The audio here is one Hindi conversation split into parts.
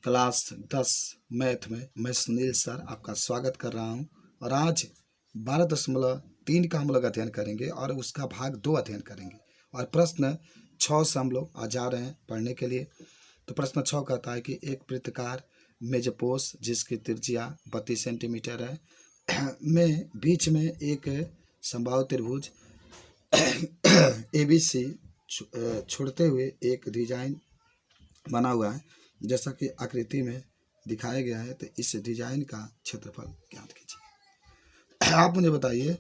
क्लास 10 मैथ में मैं सुनील सर आपका स्वागत कर रहा हूं और आज 12.3 का हम लोग अध्ययन करेंगे और उसका भाग 2 अध्ययन करेंगे और प्रश्न 6 से हम लोग आज जा रहे हैं पढ़ने के लिए। तो प्रश्न 6 कहता है कि एक वृत्तकार मेजपोस जिसकी त्रिज्या 32 सेंटीमीटर है में बीच में एक समबाहु त्रिभुज ABC छोड़ते हुए एक डिजाइन बना हुआ है जैसा कि आकृति में दिखाया गया है। तो इस डिजाइन का क्षेत्रफल ज्ञात कीजिए। आप मुझे बताइए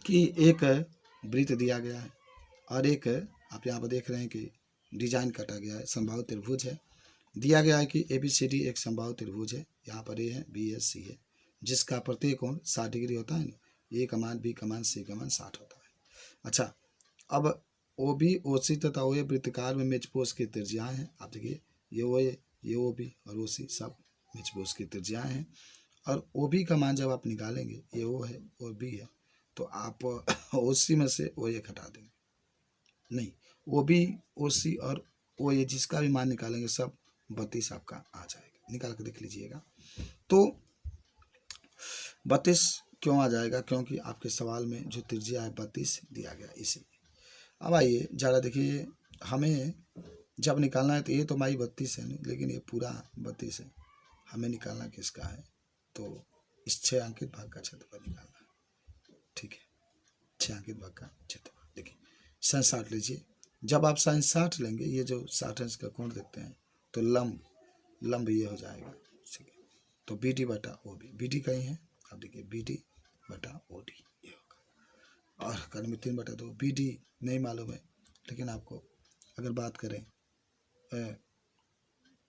कि एक वृत्त दिया गया है और एक आप यहाँ पर देख रहे हैं कि डिजाइन काटा गया है, समबाहु त्रिभुज है। दिया गया है कि ABCD एक समबाहु त्रिभुज है। यहाँ पर A है, B है, C है, जिसका प्रत्येक कोण 60 डिग्री होता है ना। A का मान, B का मान, C का मान 60 होता है। अच्छा, अब OB, OC तथा OA वृत्तकार में मेजपोस की त्रिज्याएं हैं। आप देखिए ये OA, ये OB और OC सब मेजपोस की त्रिज्याएं हैं। और OB का मान जब आप निकालेंगे, ये O है और B है, तो आप OC में से OA घटा देंगे। नहीं, OB, OC और OA जिसका भी मान निकालेंगे सब 32 आपका आ जाएगा। निकाल के देख लीजिएगा। तो 32 क्यों आ जाएगा? क्योंकि आपके सवाल में जो त्रिज्या है 32 दिया गया इसीलिए। अब आइए ज़रा देखिए, हमें जब निकालना है तो ये तो माई 32 है नहीं, लेकिन ये पूरा 32 है। हमें निकालना किसका है? तो इस 6 अंकित भाग का क्षेत्रफल निकालना है। ठीक है, 6 अंकित भाग का क्षेत्रफल देखिए sin 60 लीजिए। जब आप sin 60 लेंगे, ये जो 60 अंश का कोण देखते हैं, तो लंब ये हो जाएगा। ठीक है, तो BD बटा OB, BD कहीं है, आप देखिए BD बटा OD ये होगा। और कर्ण में 3 बटा 2, BD नहीं मालूम है, लेकिन आपको अगर बात करें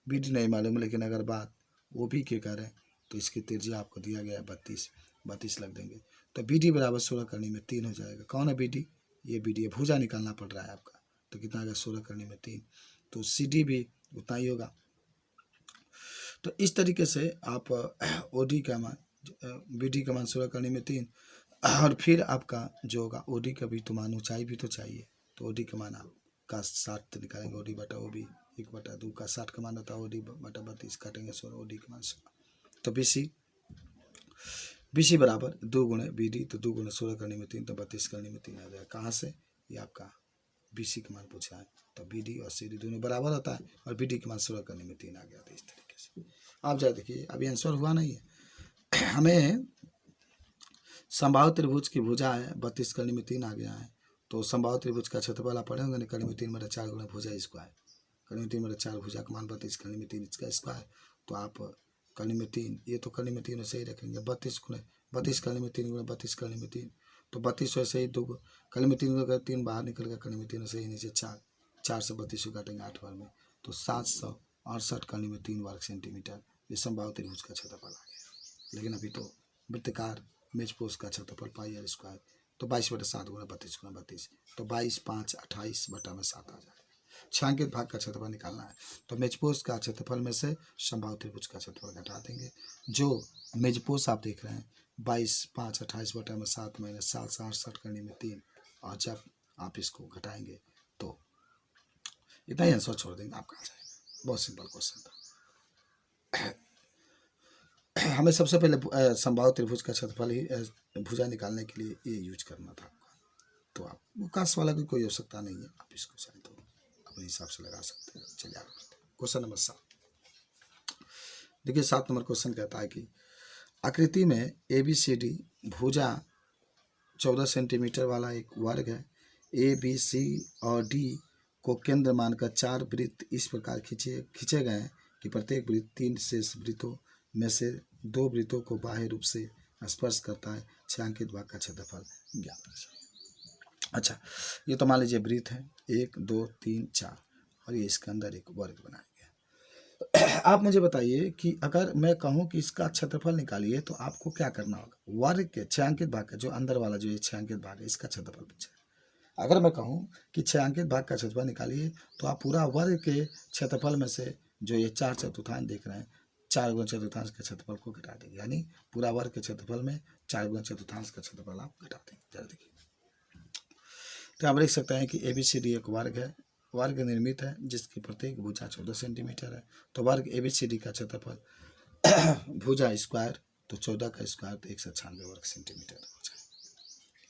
BD नहीं मालूम है, लेकिन अगर बात OB की करें तो इसकी त्रिज्या आपको दिया गया है 32 लग देंगे। तो BD बराबर 16 करनी में 3 हो जाएगा। कौन है BD? ये BD है। भुजा निकालना पड़ रहा है आपका, तो कितना आ गया? 16 करनी में 3। तो CD भी उतना ही होगा। तो इस तरीके से आप OD का मान, BD का मान 16 करनी में 3, और फिर आपका जो होगा OD का भी तो मान, ऊंचाई भी तो चाहिए, तो OD का मान आपका 60 निकालेंगे। OD बटा OB 1 बटा 2 का 60 का मान होता है OD बटा 32, काटेंगे 16, OD का मान 16। तो BC बराबर 2 गुणे BD, तो 2 गुणे 16 करने में 3, तो 32 करने में 3 आ जाएगा। कहाँ से? ये आपका BC का मान पूछा है, तो BD और CD दोनों बराबर होता है और BD के मान 16 करने में 3 आ गया था। इस तरीके से आप जरा देखिए, अभी आंसर हुआ नहीं है। हमें समबाहु त्रिभुज की भुजा है 32 करने में 3 आ गया है। तो समबाहु त्रिभुज का क्षेत्रफल आप पढ़े होंगे, करने में 3 बटा 4 गुना भुजा स्क्वायर, करने में 3 बटा 4 भुजा का मान 32, करने में 3 इसका स्क्वायर। तो आप करने में 3, ये तो करने में 3 वैसे ही रखेंगे। 32 गुणे 32 करने में 3 गुणे 32 करने में 3, तो 32 वैसे ही 2 करने में 3 गुणे 3 बाहर निकल गया, करने में 3 वैसे ही नीचे 4 से 32 को काटेंगे 8 बार में, तो 768 करने में 3 वर्ग सेंटीमीटर ये समबाहु त्रिभुज का क्षेत्रफल आ गया। लेकिन अभी तो वृत्तकार मेजपोस का क्षेत्रफल पाई आर स्क्वायर, तो 22 बटा 7 गुणा 32 गुणा 32, तो 22 5 28 बटा में 7 आ जाएगा। 6 अंकित भाग का क्षेत्रफल निकालना है, तो मेजपोस का क्षेत्रफल में से समबाहु त्रिभुज का क्षेत्रफल घटा देंगे। जो मेजपोस आप देख रहे हैं 22 5 28 बटा में 7 माइनस 7 से 68 करने में 3, और जब आप इसको घटाएंगे तो इतना ही आंसर छोड़ देंगे, आपका आ जाएगा। बहुत सिंपल क्वेश्चन था। हमें सबसे पहले समबाहु त्रिभुज का क्षेत्रफल ही भुजा निकालने के लिए ये यूज करना था आपका। तो आप काश वाला की कोई आवश्यकता नहीं है, आप इसको चाहे तो अपने हिसाब से लगा सकते हैं। चलिए आगे बढ़ते हैं। क्वेश्चन नंबर 7 देखिए। 7 नंबर क्वेश्चन कहता है कि आकृति में ABCD भुजा 14 सेंटीमीटर वाला एक वर्ग है। ABC और D को केंद्र मानकर 4 वृत्त इस प्रकार खींचे गए हैं कि प्रत्येक वृत्त 3 शेष वृत्तों में से 2 वृत्तों को बाह्य रूप से स्पर्श करता है। 6 अंकित भाग का क्षेत्रफल ज्ञात कीजिए। अच्छा, ये तो मान लीजिए वृत्त है 1 2 3 4, और ये इसके अंदर एक वर्ग बनाया गया। आप मुझे बताइए कि अगर मैं कहूँ कि इसका क्षेत्रफल निकालिए, तो आपको क्या करना होगा? वर्ग के 6 अंकित भाग का जो अंदर वाला जो ये 6 अंकित भाग है, इसका क्षेत्रफल पूछे। अगर मैं कहूँ कि 6 अंकित भाग का क्षेत्रफल निकालिए, तो आप पूरा वर्ग के क्षेत्रफल में से जो ये 4 चतुर्थांश देख रहे हैं, 4 गुना चतुर्थांश के क्षेत्रफल को घटा देंगे, यानी पूरा वर्ग के क्षेत्रफल में 4 गुना चतुर्थांश का क्षेत्रफल आप घटा देंगे। जरा देखिए, तो आप देख सकते हैं कि ABCD एक वर्ग है वर्ग निर्मित है जिसकी प्रत्येक भुजा 14 सेंटीमीटर है। तो वर्ग ABCD का क्षेत्रफल भुजा स्क्वायर तो 14 का स्क्वायर तो 196 वर्ग सेंटीमीटर हो जाए।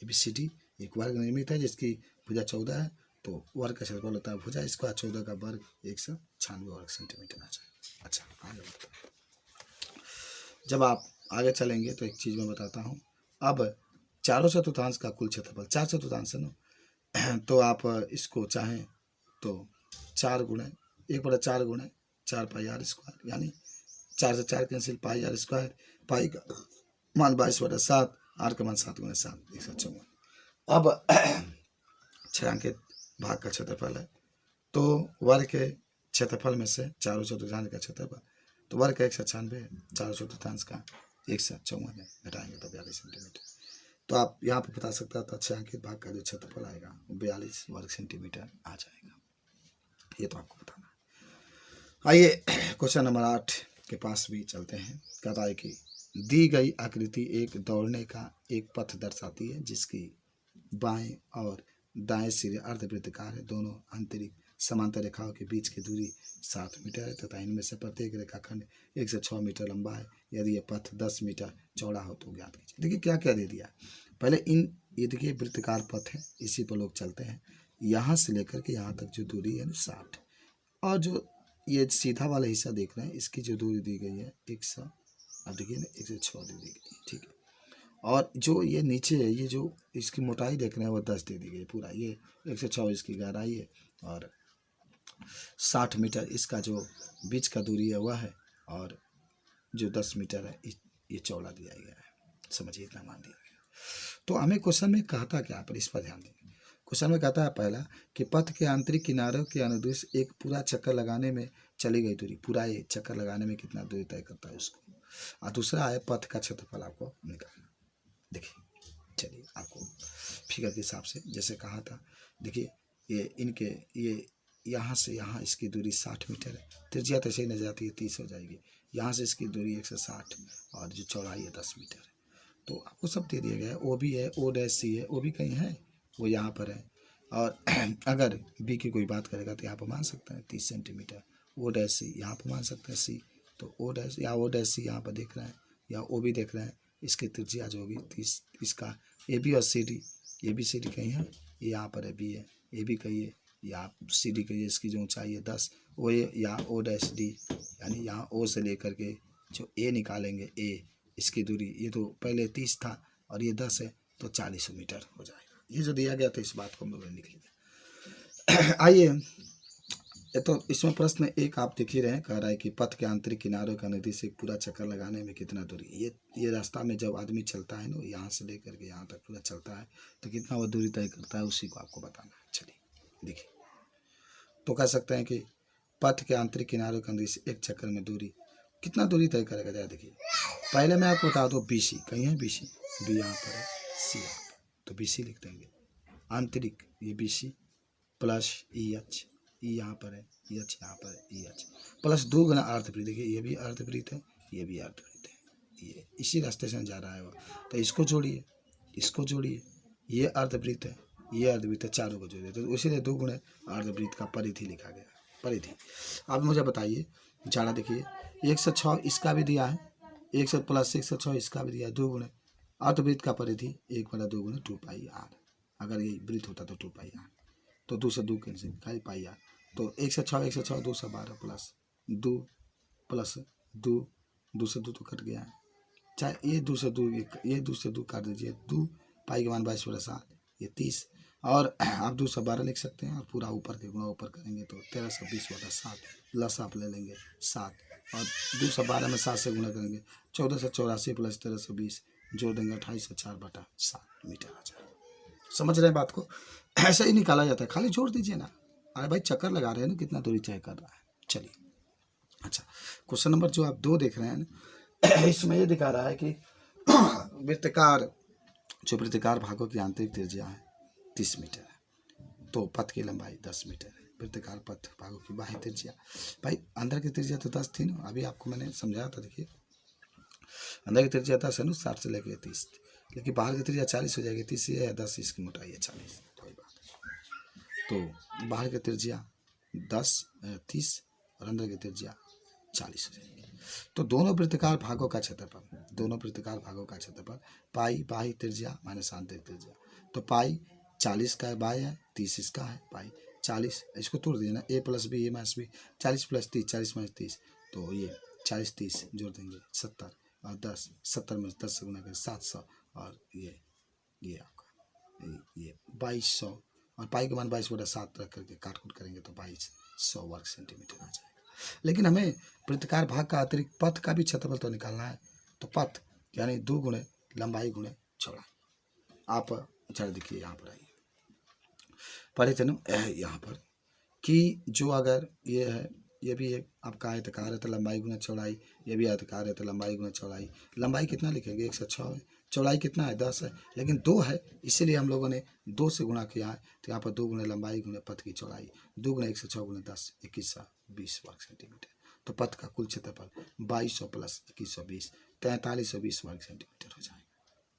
ABCD एक वर्ग निर्मित है जिसकी भुजा 14 है, तो वर्ग का क्षेत्रफल होता है भुजा स्क्वायर 14 का वर्ग 196 वर्ग सेंटीमीटर आ जाए। अच्छा, आगे बढ़ते हैं। जब आप आगे चलेंगे तो एक चीज़ मैं बताता हूँ। अब चारों चतुर्थांश का कुल क्षेत्रफल 4 चतुर्थांश है ना, तो आप इसको चाहें तो 4 गुणे 1/4 गुणे 4 पाई आर स्क्वायर, यानी 4 से 4 कैंसिल, पाई आर स्क्वायर, पाई का मान 22/7, आर का मान 7 गुणे 7 154। अब छायांकित भाग का क्षेत्रफल है, तो वर्ग के क्षेत्रफल में से चारों चतुर्थांश का क्षेत्रफल, तो वर्ग का 196 है, चारों चतुर्थांश का 154 है, घटाएंगे तो 42 सेंटीमीटर। तो आप यहाँ पर बता सकता था छायांकित भाग का जो क्षेत्रफल आएगा वो 42 वर्ग सेंटीमीटर आ जाएगा। ये तो आपको बताना है। आइए क्वेश्चन नंबर 8 के पास भी चलते हैं। कहता है कि दी गई आकृति एक दौड़ने का एक पथ दर्शाती है जिसकी बाएं और दाएं सिरे अर्धवृत्ताकार है। दोनों आंतरिक समांतर रेखाओं के बीच की दूरी 7 मीटर है तथा इनमें से प्रत्येक रेखाखंड 1 से 6 मीटर लंबा है। यदि यह पथ 10 मीटर चौड़ा हो तो ज्ञात कीजिए। देखिए क्या क्या दे दिया। पहले ये देखिए वृत्ताकार पथ है, इसी पर लोग चलते हैं। यहाँ से लेकर के यहाँ तक जो दूरी है 60, और जो ये सीधा वाला हिस्सा देख रहे हैं इसकी जो दूरी दी गई है 100, अब देखिए ना 106 दी गई है, ठीक है। और जो ये नीचे है, ये जो इसकी मोटाई देख रहे हैं वो 10 दे दी गई पूरा, ये 106 इसकी गहराई है और 60 मीटर इसका जो बीच का दूरी है वह है, और जो 10 मीटर है ये चौड़ा दिया गया है। समझिए, इतना मान दिया गया। तो हमें क्वेश्चन में कहता क्या, पर इस पर ध्यान देंगे। क्वेश्चन में कहता है पहला कि पथ के आंतरिक किनारों के अनुदिश एक पूरा चक्कर लगाने में चली गई दूरी, पूरा ये चक्कर लगाने में कितना दूरी तय करता है उसको। और दूसरा है पथ का क्षेत्रफल आपको निकालना। देखिए, चलिए आपको फिगर के हिसाब से जैसे कहा था, देखिए ये इनके ये यहाँ से यहाँ इसकी दूरी 60 मीटर है, त्रिज्या तो सही नजर आती है 30 हो जाएगी। यहाँ से इसकी दूरी 160 और जो चौड़ाई है 10 मीटर है। तो आपको सब दे दिया गया है। ओ भी है, O' है, वो भी कहीं है, वो यहाँ पर है। और अगर बी की कोई बात करेगा तो यहाँ पर मान सकते हैं 30 सेंटीमीटर। O' यहाँ पर मान सकते हैं सी, तो O' या O' यहाँ पर देख रहे हैं, या ओ भी देख रहे हैं, इसकी त्रिज्या जो होगी 30। इसका AB और CD, ABCD कहीं है, ये यहाँ पर है, बी है, AB कहीं है, या CD कहीं है, इसकी जो ऊंचाई है 10, O या O', यानी यहाँ O से लेकर के जो A निकालेंगे, A इसकी दूरी, ये तो पहले 30 था और ये 10 है, तो 40 मीटर हो जाएगा। ये जो दिया गया था इस बात को हम लोग लिख लीजिए। आइए, तो इसमें प्रश्न एक आप देख ही रहे हैं, कह रहा है कि पथ के आंतरिक किनारों का नदी से पूरा चक्कर लगाने में कितना दूरी। ये रास्ता में जब आदमी चलता है ना, यहाँ से लेकर के यहाँ तक पूरा चलता है तो कितना वो दूरी तय करता है, उसी को आपको बताना है। चलिए देखिए, तो कह सकते हैं कि पथ के आंतरिक किनारों का नदी से एक चक्कर में दूरी कितना दूरी तय करेगा। जरा देखिए, पहले मैं आपको बता दूँ BC कहीं है, BC, B यहाँ पर है, C यहाँ पर, तो BC लिख देंगे। आंतरिक ये BC प्लस EH, E यहाँ पर है, EH यहाँ पर है, EH प्लस 2 गुना अर्धवृत्त। देखिए ये भी अर्धवृत्त है, ये भी अर्धवृत्त है, ये इसी रास्ते से जा रहा है वो, तो इसको जोड़िए, इसको जोड़िए, ये अर्धवृत्त है, ये अर्धवृत्त है, चारों को जोड़िए, तो इसीलिए 2 गुणे अर्धवृत्त का परिधि लिखा गया, परिधि। अब मुझे बताइए जाड़ा, देखिए 106 इसका भी दिया है, 1 से प्लस 106 इसका भी दिया है, 2 गुणे अर्धवृत्त का परिधि 1/2 गुणे 2 पाई आर। अगर ये वृत्त होता तो 2 पाई आर, तो 2 से 2 कैंसिल, खाली पाई आर, तो 106 2 से 12 प्लस 2 प्लस 2, 2 से 2 तो कट गया है, चाहे ये 2 से 2, ये 2 से 2 काट दीजिए, 2 पाई के मान 22/7, ये 30, और आप 2 से 12 लिख सकते हैं, और पूरा ऊपर के गुणा ऊपर करेंगे तो 1320/7, लस आप ले लेंगे 7, और 2 से 12 में 7 से गुणा करेंगे 1484 प्लस 1320 जोड़ देंगे 2804/7 मीटर आ जाएगा। समझ रहे हैं बात को, ऐसा ही निकाला जाता है, खाली जोड़ दीजिए ना। अरे भाई चक्कर लगा रहे हैं ना, कितना दूरी तय कर रहा है। चलिए, अच्छा क्वेश्चन नंबर जो आप 2 देख रहे हैं इसमें ये दिखा रहा है कि वृत्ताकार, जो वृत्ताकार भागों की आंतरिक त्रिज्या है 30 मीटर है, तो पथ की लंबाई 10 मीटर है। वृत्ताकार पथ भागों की बाह्य त्रिज्या, भाई अंदर की त्रिज्या तो 10 थी ना, अभी आपको मैंने समझाया था। देखिए अंदर की त्रिज्या 10 है ना, 60 से लेकर 30, लेकिन बाहर की त्रिज्या 40 हो जाएगी, 30 है, 10 इसकी मोटाई है 40, कोई बात। तो बाहर की त्रिज्या 10 30 और अंदर की त्रिज्या 40 हो जाएगी। तो दोनों वृत्ताकार भागों का क्षेत्रफल पाई बाह्य त्रिज्या माइनस आंतरिक त्रिज्या, तो पाई 40 का बाह्य है, 30 इसका है, पाई 40, इसको तोड़ दीजिए ना, a plus B A minus B, 40 plus 30 40 minus 30, तो ये 40 30 जोड़ देंगे 70 और 10 70 में 10 से गुना करें 700 और ये आपका ये 2200 और पाई का मान 22/7 रख करके काट कूट करेंगे तो 2200 वर्ग सेंटीमीटर आ जाएगा। लेकिन हमें वृत्ताकार भाग का अतिरिक्त पथ का भी क्षेत्रफल तो निकालना है, तो पथ यानी 2 गुणे लंबाई गुणे चौड़ाई। आप चलो देखिए यहाँ पर आइए, पढ़े थे ना यहाँ पर कि जो अगर ये है, ये भी एक आपका आयताकार है तो लंबाई गुना चौड़ाई, ये भी आयताकार है तो लंबाई गुना चौड़ाई। लंबाई कितना लिखेंगे 106 है, चौड़ाई कितना है 10 है, लेकिन 2 है इसीलिए हम लोगों ने 2 से गुणा किया है, तो यहाँ पर 2 गुणे लंबाई गुणे पथ की चौड़ाई, 2 गुणे 106 गुणे 10 2120 वर्ग सेंटीमीटर। तो पथ का कुल क्षेत्रफल 2200 प्लस 2120 4320 वर्ग सेंटीमीटर हो जाएगा।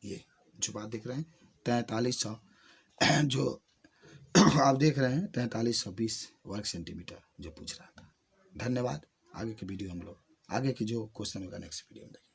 ये जो बात देख रहे हैं 4300 जो आप देख रहे हैं 4320 वर्ग सेंटीमीटर जो पूछ रहा था। धन्यवाद। आगे की वीडियो हम लोग आगे की जो क्वेश्चन होगा नेक्स्ट वीडियो में देखेंगे।